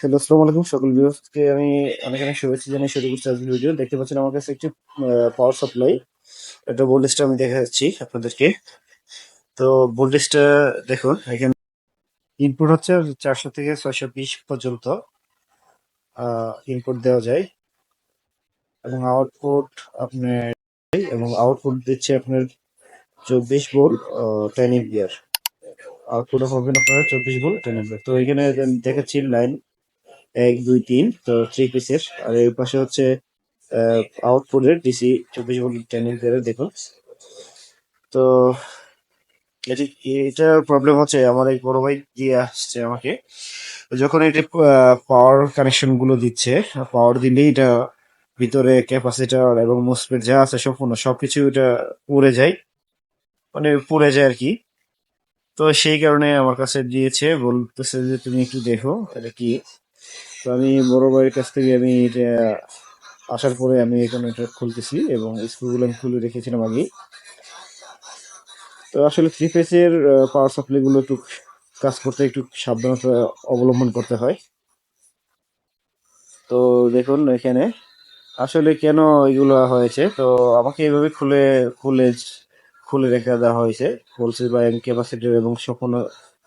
Hello, আসসালামু আলাইকুম সকল ভিউয়ার্সকে আমি অনেক অনেক শুভেচ্ছা জানিয়ে শুরু করছি আজকের ভিডিও। দেখতে পাচ্ছেন আমার কাছে একটি পাওয়ার সাপ্লাই, এটা ভোল্টেজটা আমি দেখা যাচ্ছি আপনাদেরকে। তো ভোল্টেজটা দেখুন, এখানে ইনপুট হচ্ছে 400 থেকে 620 পর্যন্ত ইনপুট দেওয়া যায়, এবং আউটপুট আপনার দিচ্ছে আপনার 24 ভোল্ট 10 এম্পিয়ার। আউটপুট পাবেন আপনারা 24 ভোল্ট 10 এম্পিয়ার। তো এখানে দেখাচ্ছি লাইন 1 2 3, তো 3 পিসের। আর এই পাশে হচ্ছে আউটপুটের ডিসি 24 ভোল্ট 10 এম্পিয়ারের দেখুন। তো এটি এটার প্রবলেম হচ্ছে, আমার এক বড় ভাই দিয়ে আসছে আমাকে, যখন এটি পাওয়ার কানেকশন গুলো দিচ্ছে, পাওয়ার দিলেই এটা ভিতরে ক্যাপাসিটর এবং মোসফেট যা আছে সম্পূর্ণ সবকিছু এটা পুড়ে যায়, মানে পুড়ে যায় আর কি। তো সেই কারণে আমার কাছে দিয়েছে, বলতেছে যে তুমি একটু দেখো এটা কি। তো আমি বড় ভাইয়ের কাছ থেকে আমি এটা আসার পরে আমি এখানে এটা খুলতেছি, এবং স্ক্রুগুলো আমি খুলে রেখেছিলাম আগে। তো আসলে 3 ফেজের পাওয়ার সাপ্লাই গুলো একটু কাজ করতে একটু সাবধানতা অবলম্বন করতে হয়। তো দেখুন এখানে আসলে কেন এগুলো হয়েছে, তো আমাকে এইভাবে খুলে খুলে খুলে রেখে দেওয়া হয়েছে, বলছে বা ক্যাপাসিটর এবং সম্পূর্ণ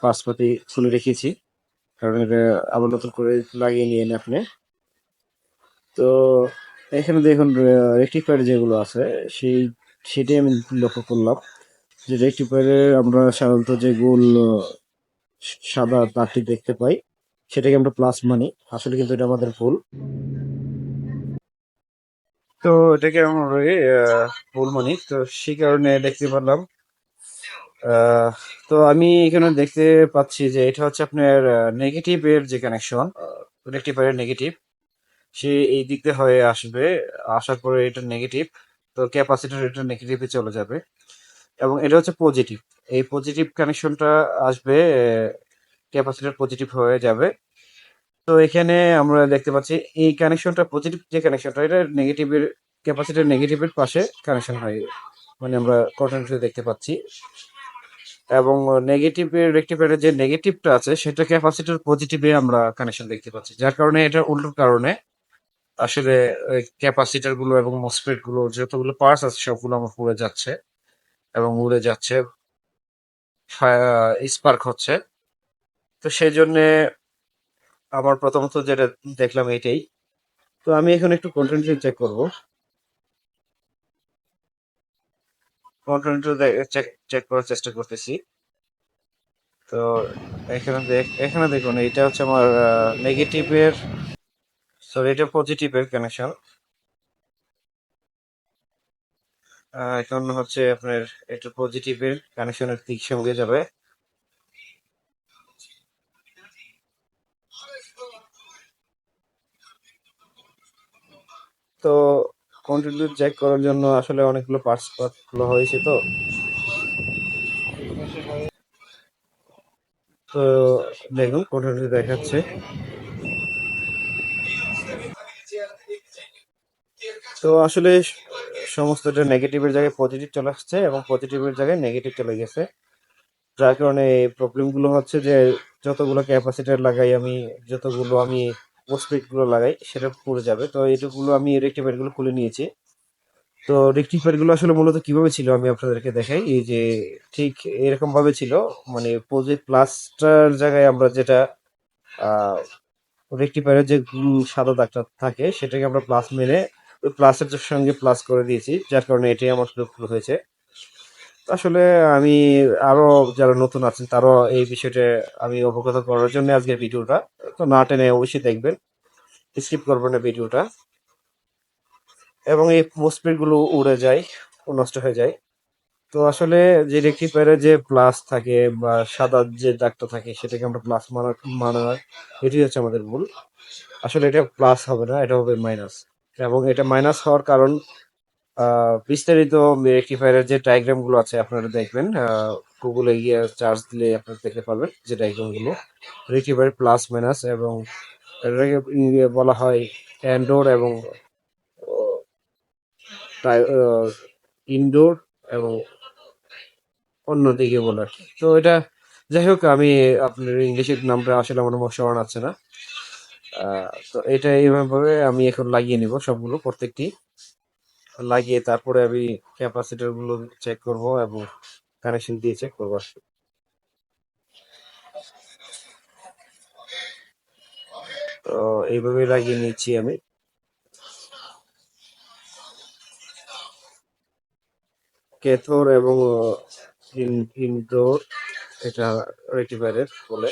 পার্টসপাতি খুলে রেখেছি, কারণ এটা আবার নতুন করে লাগিয়ে নিয়ে আপনি। তো এখানে দেখুন রেকটিফায়ার যেগুলো আছে, সেই সেটাই আমি লক্ষ্য করলাম, যে রেকটিফায়ারে আমরা সাধারণত যে গোল সাদা তারটি দেখতে পাই, সেটাকে আমরা প্লাস মানি, আসলে কিন্তু এটা আমাদের ভুল। তো এটাকে আমরা ভুল মানি, তো সেই কারণে দেখতে পারলাম। আহ, তো আমি এখানে দেখতে পাচ্ছি যে এটা হচ্ছে আপনার নেগেটিভ এর যে কানেকশন, রেকটিফায়ারের নেগেটিভ, সে এই দিক দিয়ে হয়ে আসবে, আসার পরে এটা নেগেটিভ, তো ক্যাপাসিটর এটা নেগেটিভে চলে যাবে, এবং এটা হচ্ছে পজিটিভ। এই পজিটিভ কানেকশনটা আসবে, ক্যাপাসিটর পজিটিভ হয়ে যাবে। তো এখানে আমরা দেখতে পাচ্ছি এই কানেকশনটা, পজিটিভ যে কানেকশনটা, এটা নেগেটিভের, ক্যাপাসিটর নেগেটিভের পাশে কানেকশন হয়, মানে আমরা কন্টেন্টে দেখতে পাচ্ছি। এবং নেগেটিভের রেক্টিফায়ারের যে নেগেটিভটা আছে সেটা ক্যাপাসিটর পজিটিভে আমরা কানেকশন দেখতে পাচ্ছি, যার কারণে এটা উল্টোর কারণে আসলে ক্যাপাসিটর গুলো এবং মসফেট গুলো যতগুলো পার্টস আছে সবগুলো আমার পুড়ে যাচ্ছে এবং উড়ে যাচ্ছে, স্পার্ক হচ্ছে। তো সেই জন্য আমার প্রথমত যেটা দেখলাম এটাই। তো আমি এখন একটু কন্টেন্ট চেক করব, কন্টেন্ট চেক চেক করার চেষ্টা করতেছি। তো এখানে দেখুন, এটা হচ্ছে আমার নেগেটিভের, সরি এটা পজিটিভের কানেকশন। এখন হচ্ছে আপনার এটা পজিটিভের কানেকশনের দিক সঙ্গে যাবে। তো কন্টিনিউ চেক করার জন্য আসলে অনেকগুলো পার্টস গুলো হয়েছে। তো তো দেখুন কন্টিনিউ দেখাচ্ছে। তো আসলে সমস্তটা নেগেটিভের জায়গায় পজিটিভ চলে আসছে এবং পজিটিভের জায়গায় নেগেটিভ চলে গেছে, যার কারণে প্রবলেম গুলো হচ্ছে যে যতগুলো ক্যাপাসিটার লাগাই আমি, যতগুলো আমি মোসফেট গুলো লাগাই সেটা পুড়ে যাবে। তো এইটুকুলো আমি রেক্টিফায়ার গুলো খুলে নিয়েছি। তো রেক্টিফায়ার গুলো আসলে মূলত কিভাবে ছিল আমি আপনাদেরকে দেখাই, এই যে ঠিক এরকম ভাবে ছিল, মানে প্লাসটার জায়গায় আমরা যেটা রেক্টিফায়ারের যে সাদা দাগটা থাকে সেটাকে আমরা প্লাস মেনে ওই প্লাসের সঙ্গে প্লাস করে দিয়েছি, যার কারণে এটাই আমার ভুল হয়েছে। আসলে আমি আরো যারা নতুন আছেন তারও এই বিষয়টা আমি অবগত করার জন্য আজকের ভিডিওটা, তো না টেনে অবশ্যই দেখবেন, স্কিপ করবেন না ভিডিওটা। এবং এই মোসপেট গুলো উড়ে যায়, নষ্ট হয়ে যায়। তো আসলে যে রেক্টিফায়ারে যে প্লাস থাকে বা সাদা যে দাগটা থাকে সেটাকে আমরা প্লাস মানা, এটি হচ্ছে আমাদের ভুল। আসলে এটা প্লাস হবে না, এটা হবে মাইনাস। এবং এটা মাইনাস হওয়ার কারণ বিস্তারিত রেক্টিফায়ারের যে ডায়াগ্রাম গুলো আছে আপনারা দেখবেন, গুগলে গিয়ে চার্জ দিলে আপনারা দেখতে পারবেন যে ডায়াগ্রাম গুলো, রেক্টিফায়ার প্লাস মাইনাস, এবং এটাকে বলা হয় অ্যান্ডোর এবং ইনডোর এবং অন্যদিকে বলে আর কি। তো এটা যাই হোক, আমি আপনার ইংলিশের নামটা আসলে আমার স্মরণ আছে না। তো এটা এইভাবে আমি এখন লাগিয়ে নিব সবগুলো প্রত্যেকটি লাগিয়ে তারপরে আমি ক্যাপাসিটর গুলো চেক করব এবং কানেকশন দিয়ে চেক করবো। তো এইভাবে লাগিয়ে নিচ্ছি আমি। ক্যাথোড এবং ইনডোর এটা রেক্টিফায়ারের বলে।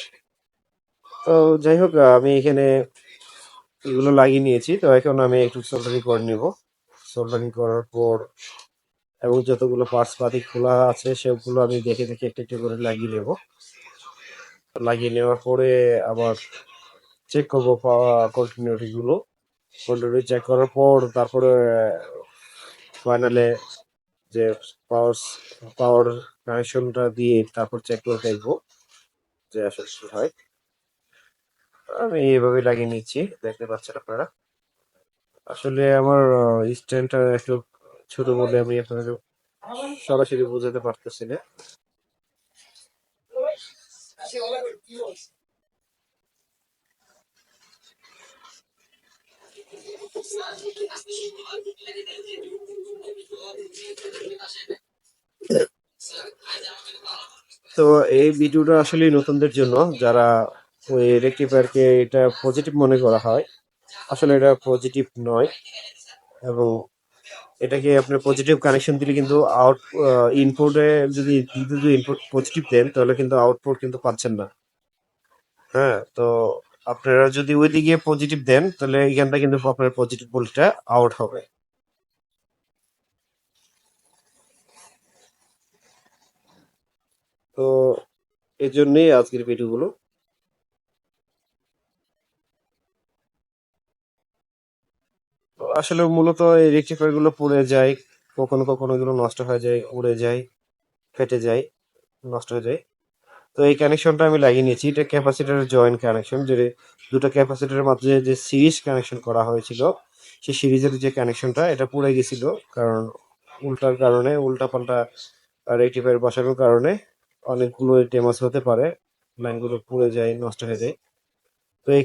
তো যাই হোক, আমি এখানে এগুলো লাগিয়ে নিয়েছি। তো এখন আমি একটু সোল্ডারিং করে নিব। সোল্ডারিং করার পর এবং যতগুলো পার্টস পাতি খোলা আছে সেগুলো আমি দেখে দেখে একটা একটা করে লাগিয়ে নেব। লাগিয়ে নেওয়ার পরে আবার চেক করবো কন্টিনিউটি গুলো। কন্টিনিউটি চেক করার পর তারপরে ফাইনালে যে পাওয়ার পাওয়ার কানেকশনটা দিয়ে তারপর চেক করে দেখবো যে আসলে কি হয়। আমি এইভাবে লাগিয়ে নিচ্ছি, দেখতে পাচ্ছেন আপনারা। আসলে আমার স্ট্যান্ডটা একটু ছোট বলে আমি আপনাদের সরাসরি বোঝাতে পারতেছি না। তো এই ভিডিওটা আসলে নতুনদের জন্য, যারা ওই রেক্টিফায়ারকে এটা পজিটিভ মনে করা হয়, আসলে এটা পজিটিভ নয়। এবং এটাকে আপনি পজিটিভ কানেকশন দিলে কিন্তু ইনপুটে যদি ইনপুট পজিটিভ দেন তাহলে কিন্তু আউটপুট কিন্তু পাচ্ছেন না। হ্যাঁ, তো আপনারা যদি ওই দিকে পজিটিভ দেন তাহলে এখানটা কিন্তু আপনার পজিটিভ ভোল্টটা আউট হবে। তো এই জন্যই আজকের ভিডিওগুলো। তো আসলে মূলত এই রেক্টিফায়ার গুলো পুড়ে যায়, কখনো কখনো এগুলো নষ্ট হয়ে যায়, উড়ে যায়, ফেটে যায়, নষ্ট হয়ে যায়। তো এই কানেকশনটা আমি লাগিয়ে নিয়েছি। এটা ক্যাপাসিটরের জয়েন্ট কানেকশন, যে দুটো ক্যাপাসিটরের মাঝে যে সিরিজ কানেকশন করা হয়েছিল সেই সিরিজের যে কানেকশনটা এটা পুড়ে গেছিল। কারণ উল্টার কারণে, উল্টা পাল্টা রেক্টিফায়ার বসানোর কারণে অনেকগুলো ড্যামেজ হতে পারে, লাইনগুলো পুড়ে যায়, নষ্ট হয়ে যায়। তো এই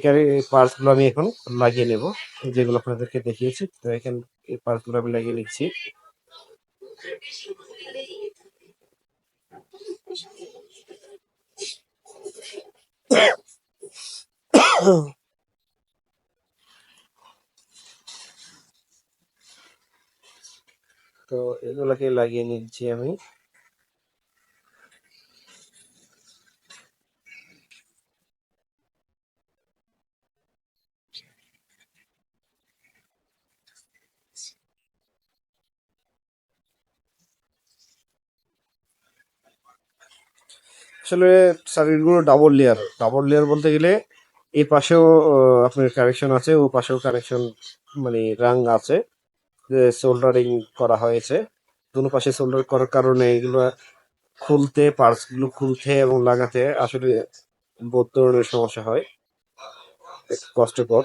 পার্টসগুলো আমি এখন লাগিয়ে নেব, যেগুলো আপনাদেরকে দেখিয়েছি। তো এখানে এই পার্টসগুলো আমি লাগিয়ে নিচ্ছি। তো এগুলোকে লাগিয়ে নিচ্ছি আমি। আসলে সার্কিটগুলো ডাবল লেয়ার। ডাবল লেয়ার বলতে গেলে এই পাশেও আপনার কানেকশন আছে, ও পাশেও কানেকশন, মানে রাং আছে, যে সোল্ডারিং করা হয়েছে। দুটো পাশে সোল্ডার করার কারণে এগুলো খুলতে, পার্টস গুলো খুলতে এবং লাগাতে আসলে বহুত ধরনের সমস্যা হয়, একটু কষ্টকর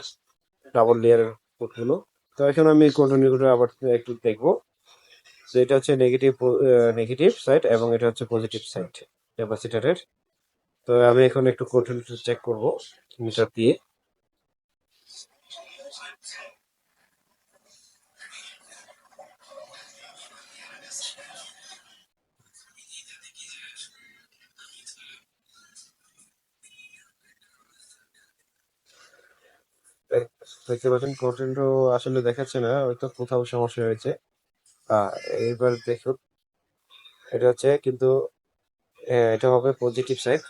ডাবল লেয়ারের পোর্টগুলো। তো এখন আমি কন্টিনিউ করে আবার একটু দেখবো যে এটা হচ্ছে নেগেটিভ সাইড এবং এটা হচ্ছে পজিটিভ সাইড ক্যাপাসিটরের। তো আমি এখন একটু কন্টিনিউ চেক করবো মিটার দিয়ে। দেখতে পাচ্ছেন কন্টেন্টও আসলে দেখাচ্ছে না, হয়তো কোথাও সমস্যা হয়েছে। এবার দেখুন, এটা হচ্ছে কিন্তু এটা হবে পজিটিভ সাইড,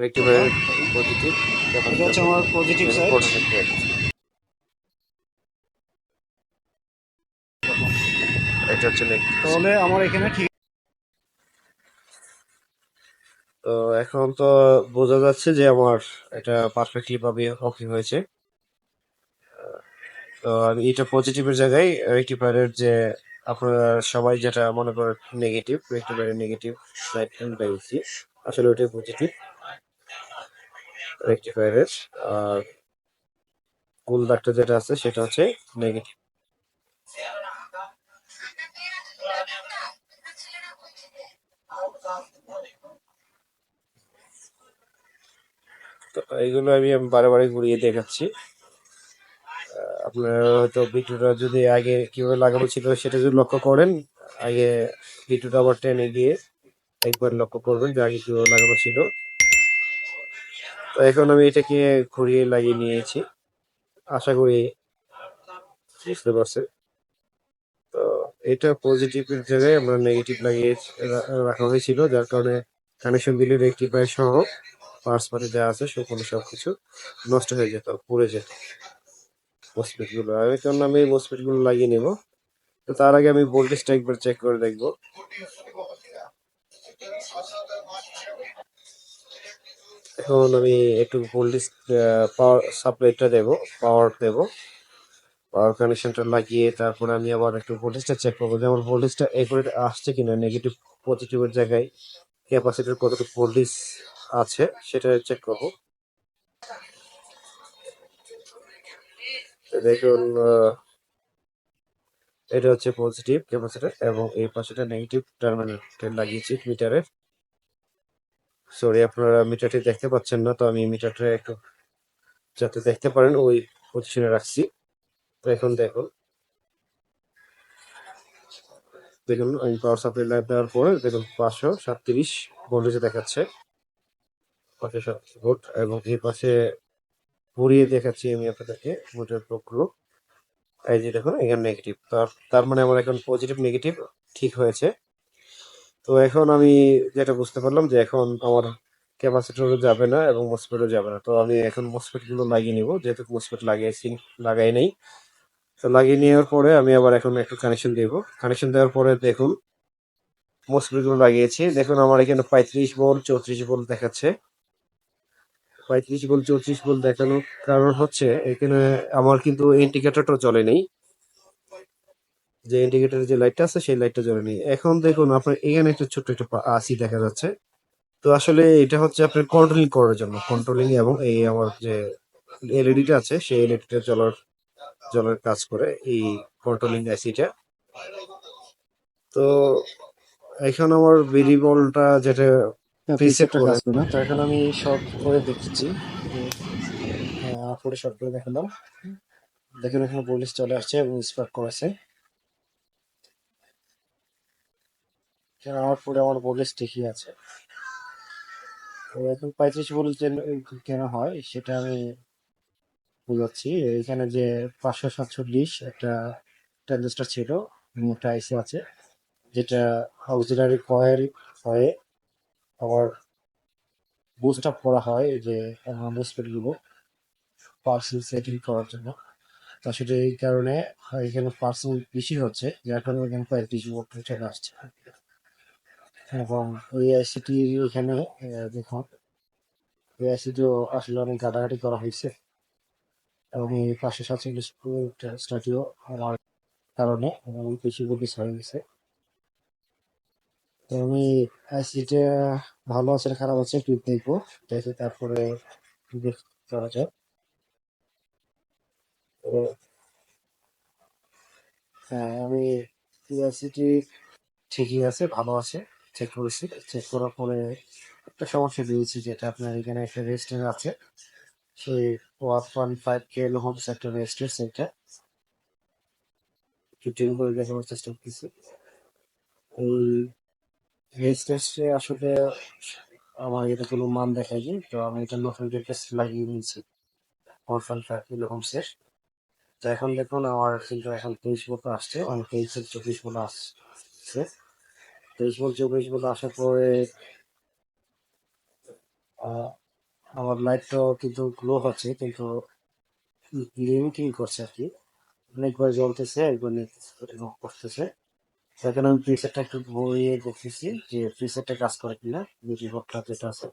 রেক্টিফায়ার পজিটিভ, এটা হচ্ছে আমার পজিটিভ সাইড। এটা হচ্ছে নেগেটিভ। তাহলে আমার এখানে ঠিক। তো এখন তো বোঝা যাচ্ছে যে আমার এটা পারফেক্টলি ভাবে ওকে হয়েছে। তো আমি এটা পজিটিভের জায়গায় রেক্টিফায়ারের যে আপনারা সবাই যেটা মনে করেন নেগেটিভ, রেক্টিফায়ারের নেগেটিভ সাইড পেয়েছি, আসলে ওটাই পজিটিভ রেক্টিফায়ারের। আর গোল দাগটা যেটা আছে সেটা হচ্ছে নেগেটিভ। তো এইগুলো আমি বারে বারে ঘুরিয়ে দেখাচ্ছি। আপনারা হয়তো ভিডিওটা যদি আগে কিভাবে লাগানো ছিল সেটা যদি লক্ষ্য করেন, আগে ভিডিওটা আবার টেনে গিয়ে একবার লক্ষ্য করবেন যে আগে কিভাবে লাগানো ছিল। তো এখন আমি এটাকে ঘুরিয়ে লাগিয়ে নিয়েছি, আশা করি বুঝতে পারছেন। তো এটা পজিটিভের জায়গায় আমরা নেগেটিভ লাগিয়ে রাখা হয়েছিল, যার কারণে কানেকশন দিলে রেক্টিফায়ার সহ পার্টস পার্টে যা আছে সম্পূর্ণ সবকিছু নষ্ট হয়ে যেত, পুড়ে যেত মসফেট গুলো। আর এই কারণে আমি এই মসফেট গুলো লাগিয়ে নেব। তো তার আগে আমি ভোল্টেজটা একবার চেক করে দেখবো। এখন আমি একটু ভোল্টেজ পাওয়ার সাপ্লাইটা দেবো, পাওয়ার দেবো, পাওয়ার কানেকশনটা লাগিয়ে তারপরে আমি আবার একটু ভোল্টেজটা চেক করবো, যেমন ভোল্টেজটা একুরেট আসছে কিনা, নেগেটিভ পজিটিভের জায়গায় ক্যাপাসিটির কতটুকু ভোল্টেজ আছে সেটা চেক করবো। দেখুন, এটা হচ্ছে পজিটিভ ক্যাপাসিটর এবং এই পাশেটা নেগেটিভ টার্মিনাল লাগিয়েছি মিটারের। সরি, আপনারা মিটারটি দেখতে পাচ্ছেন না, তো আমি মিটারটা একটু যাতে দেখতে পারেন ওই পজিশনে রাখছি। তো এখন দেখুন, আমি পাওয়ার সাপ্লাই লাইট দেওয়ার পরে দেখুন 537 ভোল্টেজে দেখাচ্ছে, 537 ভোল্ট। এবং এই পাশে ঘুরিয়ে দেখাচ্ছি আমি আপনাদেরকে ভোল্টের প্রক্রিয়া। এই যে দেখুন এখানে নেগেটিভ, তার মানে আমার এখন পজিটিভ নেগেটিভ ঠিক হয়েছে। তো এখন আমি যেটা বুঝতে পারলাম যে এখন আমার ক্যাপাসিটরও যাবে না এবং মসফেটও যাবে না। তো আমি এখন মসফেট গুলো লাগিয়ে নিব, যেহেতু মসফেট লাগাই নেই। তো লাগিয়ে নেওয়ার পরে আমি আবার এখন একটু কানেকশন দেবো। কানেকশন দেওয়ার পরে দেখুন মসফেট গুলো লাগিয়েছি। দেখুন আমার এখানে 35 ভোল্ট 34 ভোল্ট দেখাচ্ছে। 35 ভোল্ট 34 ভোল্ট দেখানোর কারণ হচ্ছে এখানে আমার কিন্তু ইন্ডিকেটরটা জ্বলে নেই, যে ইন্ডিকেটরের যে লাইটটা আছে সেই লাইটটা জ্বলে নেই। এখন দেখুন আপনার এখানে একটা ছোট্ট একটা আসি দেখা যাচ্ছে। তো আসলে এটা হচ্ছে আপনার কন্ট্রোলিং করার জন্য, কন্ট্রোলিং এবং এই আমার যে এলইডিটা আছে সেই এলইডিটা জ্বলার কাজ করে এই কন্ট্রোলিং আইসিটা। তো এখন আমার বিডি বলটা যেটা প্রিসেট কাজ করে না, তো এখন আমি শর্ট করে দেখছি, পুরো শর্ট করে দেখালাম। দেখুন এখানে পুলিশ চলে আসছে এবং স্পার্ক করেছে। আমার পুরো আমার পুলিশ ঠিকই আছে। তো এখন 35 ভোল্ট কেন হয় সেটা আমি বুঝাচ্ছি। এখানে যে 547 একটা ট্রানজিস্টর ছিল, একটা আইসি আছে যেটা অক্সিলারি কয়েল হয়ে আবার বুস্ট আপ করা হয় যে বুস্টপেড গুলো পার্সেল সেটিং করার জন্য। তা সেটা এই কারণে এখানে পার্সেল বেশি হচ্ছে, যার কারণে এখানে 35 ভোল্ট চলে আসছে। এবং ওই আইসিটি এখানে দেখুন, ওই আইসিটিও আসলে অনেক ঘাটাঘাটি করা হয়েছে এবং এই 547 স্টাডিও আমার কারণে বেশি ভোল্টেজ হয়ে গেছে। তো আমি আইসিটা ভালো আছে না খারাপ আছে একটু দেখবো, দেখে তারপরে করা যায়। তো হ্যাঁ, আমি আইসিটি ঠিকই আছে, ভালো আছে। চেক করেছি, চেক করার পরে একটা সমস্যা পেয়েছি, যেটা আপনার এখানে একটা রেজিস্ট্যান্স আছে, সেই 1.5 কিলো হোমস একটা রেজিস্ট্যান্স, সেটা ফিটিং করে দেখানোর চেষ্টা করতেছি। এই রেজিস্ট্যান্সে আসলে আমার এটা কোনো মান দেখায়নি, তো আমি এটা নতুন রেজিস্ট্যান্স লাগিয়ে নিয়েছি 1.5 কিলো হোমসের। তো এখন দেখুন আমার কিন্তু এখন 23 ভোল্ট আসছে, মানে 23 ভোল্ট আসছে। 23 ভোল্ট 24 ভোল্ট আসার পরে আহ, আমার লাইটটাও কিন্তু গ্লো হচ্ছে, কিন্তু লিমিটিং করছে আর কি। অনেকবার জ্বলতেছে, একবার নিতেছে, এরকম করতেছে। সেখানে আমি প্রিসেটটা একটু ঘুরিয়ে দেখতেছি যে প্রিসেটটা কাজ করে কিনা, বিউটি ভোল্টটা যেটা আছে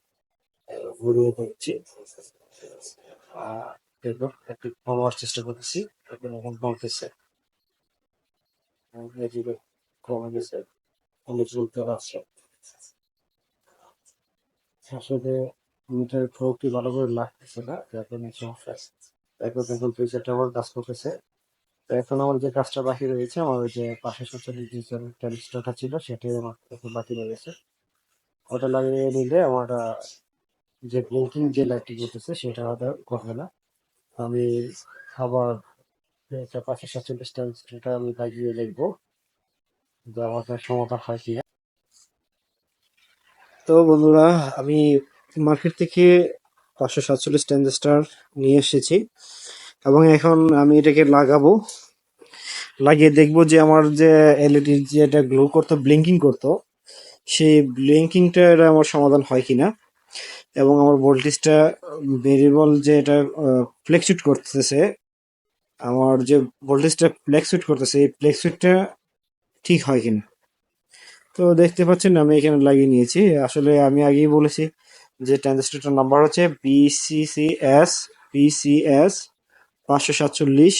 ঘুরিয়ে দেখছি। দেখুন একটু কমার চেষ্টা করতেছি, এখন এখন কমতেছে, কমে গেছে, অনেক চলতে পারছে। আসলে মিটারের প্রয়োগটি ভালো করে লাগতেছে না, যার কারণে সমস্যা আছে। এখন দেখুন প্রিসেটটা আমার কাজ করতেছে। তো এখন আমার যে কাজটা বাকি রয়েছে, আমার ওই যে 547 ডিজিটাল ট্রানজিস্টরটা ছিল সেটাই আমার এখন বাকি রয়েছে। ওটা লাগিয়ে নিলে আমার যে ব্লিঙ্কিং যে লাইটটি জ্বলতেছে সেটা হয়তো ঘটবে না। আমি আবার যে একটা 547 সেটা আমি লাগিয়ে দেখবো যে আমার কাছে সমাধান হয় কিনা। তো বন্ধুরা, আমি মার্কেট থেকে 547 ট্রানজিস্টর নিয়ে এসেছি এবং এখন আমি এটাকে লাগাবো। লাগিয়ে দেখবো যে আমার যে এলইডি যেটা গ্লো করতো, ব্লিঙ্কিং করতো, সেই ব্লিঙ্কিংটা এটা আমার সমাধান হয় কিনা, এবং আমার ভোল্টেজটা ভেরিয়েবল যে এটা ফ্লেকচুয়েট করতেছে, আমার যে ভোল্টেজটা ফ্লেকচুয়েট করতেছে এই ফ্লেকচুয়েটটা ঠিক হয় কিনা। তো দেখতে পাচ্ছেন আমি এখানে লাগিয়ে নিয়েছি। আসলে আমি আগেই বলেছি যে ট্রানজিস্টরটার নাম্বার হচ্ছে বিসিএস 547।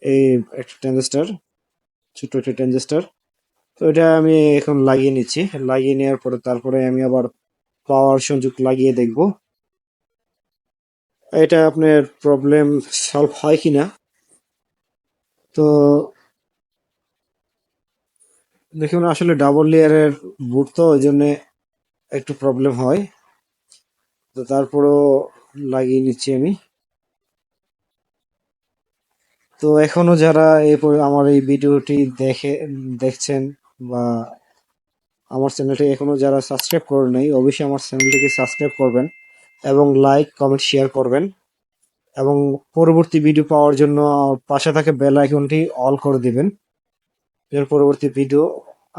এই একটা ট্রানজিস্টর, ছোট্ট একটা ট্রানজিস্টর। তো এটা আমি এখন লাগিয়ে নিচ্ছি। লাগিয়ে নেওয়ার পরে তারপরে আমি আবার পাওয়ার সংযোগ লাগিয়ে দেখব এটা আপনার প্রবলেম সলভ হয় কিনা। তো দেখুন, আসলে ডাবল লেয়ারের বুট তো ওই জন্য একটু প্রবলেম হয়। তো তারপরেও লাগিয়ে নিচ্ছি আমি। তো এখনো যারা আমার এই ভিডিওটি দেখছেন বা আমার চ্যানেলটি এখনো যারা সাবস্ক্রাইব করেন নাই, অবশ্যই আমার চ্যানেলটিকে সাবস্ক্রাইব করবেন এবং লাইক কমেন্ট শেয়ার করবেন, এবং পরবর্তী ভিডিও পাওয়ার জন্য পাশে থাকা বেল আইকনটি অল করে দিবেন। এর পরবর্তী ভিডিও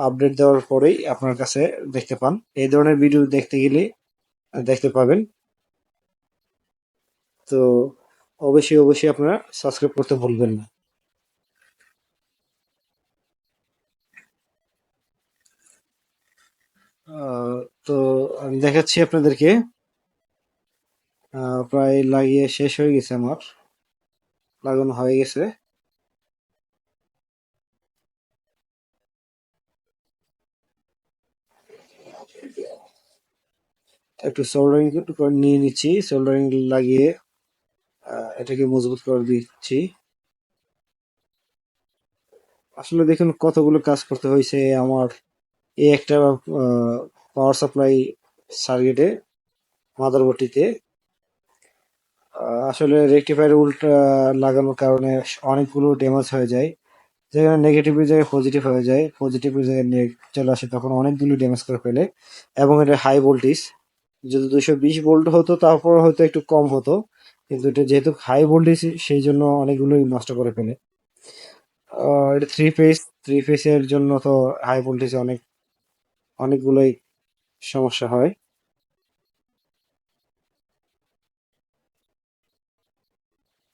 আপডেট দেওয়ার পরেই আপনার কাছে দেখতে পান। এই ধরনের ভিডিও দেখতে গেলে দেখতে পাবেন। তো অবশ্যই অবশ্যই আপনারা সাবস্ক্রাইব করতে ভুলবেন না। আহ, তো আমি দেখাচ্ছি আপনাদেরকে। প্রায় লাগিয়ে শেষ হয়ে গেছে, আমার লাগানো হয়ে গেছে। একটু সোল্ডারিং করে নিয়ে নিচ্ছি, সোল্ডারিং লাগিয়ে এটাকে মজবুত করে দিচ্ছি। আসলে দেখুন কতগুলো কাজ করতে হয়েছে আমার এই একটা পাওয়ার সাপ্লাই সার্কিটে, মাদারবোর্ডটিতে। আসলে রেকটিফায়ার উল্টা লাগানোর কারণে অনেকগুলো ড্যামেজ হয়ে যায়। যেখানে নেগেটিভের জায়গায় পজিটিভ হয়ে যায়, পজিটিভের জায়গায় চলে আসে, তখন অনেকগুলো ড্যামেজ করে ফেলে। এবং এটা হাই ভোল্টেজ, যদি 220 ভোল্ট হতো তারপর হয়তো একটু কম হতো, কিন্তু এটা যেহেতু হাই ভোল্টেজ সেই জন্য অনেকগুলোই নষ্ট করে ফেলে। এটা থ্রি ফেস এর জন্য তো হাই ভোল্টেজে অনেকগুলোই সমস্যা হয়।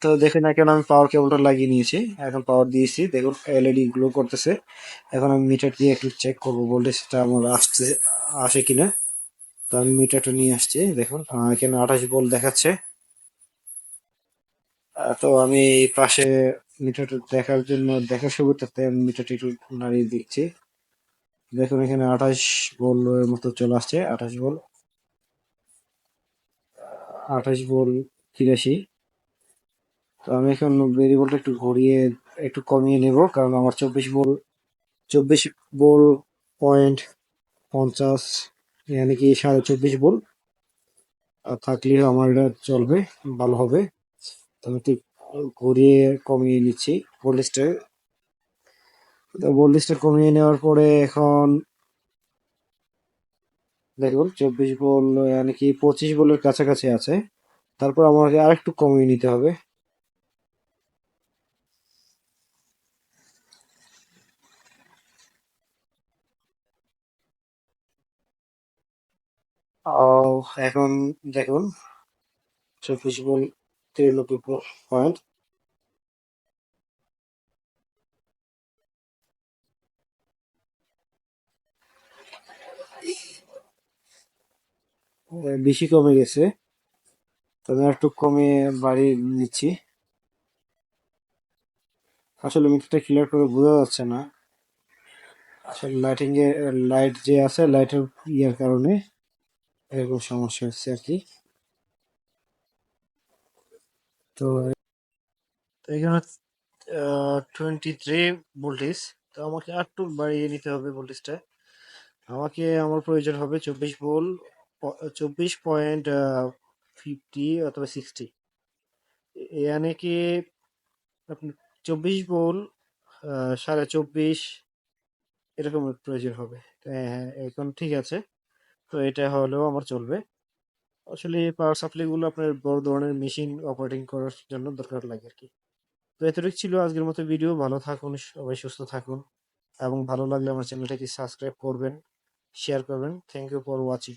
তো দেখেন, এখন আমি পাওয়ার কেবলটা লাগিয়ে নিয়েছি, এখন পাওয়ার দিয়েছি, দেখুন এলইডি গ্লো করতেছে। এখন আমি মিটার দিয়ে একটু চেক করবো ভোল্টেজটা আমার আসে কিনা। তো আমি মিটারটা নিয়ে আসছি, দেখুন এখানে 28 ভোল্ট দেখাচ্ছে। তো আমি এই পাশে মিটারটা দেখার সুবিধার্থে আমি মিটারটা একটু নাড়িয়ে দিচ্ছি। দেখুন এখানে 28 ভোল্টের মতো চলে আসছে, 28 ভোল্ট, 28 ভোল্ট 83। তো আমি এখন ভেরিয়েবলটা একটু ঘুরিয়ে একটু কমিয়ে নেব, কারণ আমার 24 ভোল্ট 24 ভোল্ট 50, মানে কি 24.5 ভোল্ট থাকলেও আমার এটা চলবে, ভালো হবে। তো আমি একটু ঘুরিয়ে কমিয়ে নিচ্ছি ভোল্টেজটা। তো ভোল্টেজটা কমিয়ে নেওয়ার পরে এখন দেখুন 24 ভোল্ট, মানে কি 25 ভোল্টের কাছাকাছি আছে। তারপর আমাকে আরেকটু কমিয়ে নিতে হবে। এখন দেখুন 24 ভোল্ট 93 পয়েন্ট। বেশি কমে গেছে, তবে একটু কমিয়ে বাড়িয়ে নিচ্ছি। আসলে মিটারটা ক্লিয়ার করে বোঝা যাচ্ছে না, আসলে লাইট যে আছে, লাইটের ইয়ার কারণে এরকম সমস্যা হচ্ছে আর কি। তো এখানে 23 ভোল্টেজ। তো আমাকে আর একটু বাড়িয়ে নিতে হবে ভোল্টেজটা। আমার প্রয়োজন হবে 24 ভোল্ট 24.50 অথবা 60, यानी कि আপনার 24 ভোল্ট 24.5 এরকম প্রয়োজন হবে। হ্যাঁ, এখন ঠিক আছে। তো এটা হলেও আমার চলবে। আসলে পাওয়ার সাপ্লাই গুলো আপনার বড় ধরনের মেশিন অপারেটিং করার জন্য দরকার লাগে আর কি। তো এতটুকু ছিল আজকের মতো ভিডিও। ভালো থাকুন, সবাই সুস্থ থাকুন, এবং ভালো লাগলে আমার চ্যানেলটাকে সাবস্ক্রাইব করবেন, শেয়ার করবেন। Thank you for watching.